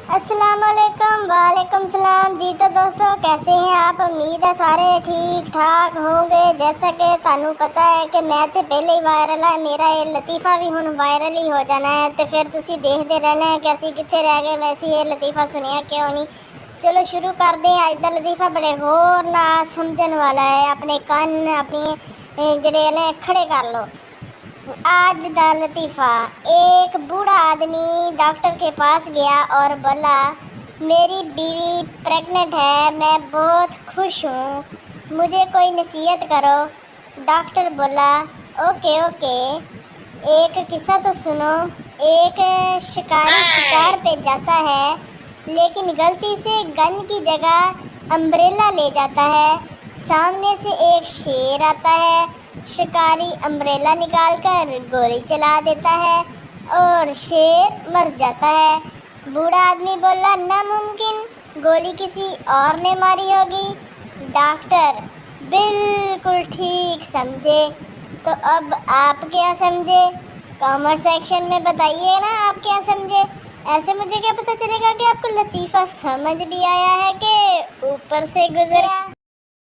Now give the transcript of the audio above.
अस्सलामुअलैकुम वालेकुम सलाम जी। तो दोस्तों कैसे हैं आप? उम्मीद है सारे ठीक ठाक होंगे। जैसा कि थानू पता है कि मैं तो पहले ही वायरल है, मेरा ये लतीफ़ा भी हुण वायरल ही हो जाना है। तो फिर तुसी देखते रहना है कि असीं कित्थे रह गए, वैसे ये लतीफ़ा सुनिया क्यों नहीं। चलो शुरू कर दें। अज दा लतीफ़ा बड़े गौर नाल समझन वाला है। अपने कान अपनी जड़े ने खड़े कर लो। आज दा लतीफ़ा। एक बूढ़ा आदमी डॉक्टर के पास गया और बोला, मेरी बीवी प्रेग्नेंट है, मैं बहुत खुश हूँ, मुझे कोई नसीहत करो। डॉक्टर बोला, ओके ओके, एक किस्सा तो सुनो। एक शिकारी शिकार पे जाता है, लेकिन गलती से गन की जगह अम्ब्रेला ले जाता है। सामने से एक शेर आता है। शिकारी अम्ब्रेला निकालकर गोली चला देता है और शेर मर जाता है। बूढ़ा आदमी बोला, नामुमकिन, गोली किसी और ने मारी होगी। डॉक्टर, बिल्कुल ठीक समझे। तो अब आप क्या समझे? कमेंट सेक्शन में बताइए ना, आप क्या समझे। ऐसे मुझे क्या पता चलेगा कि आपको लतीफ़ा समझ भी आया है कि ऊपर से गुजरा।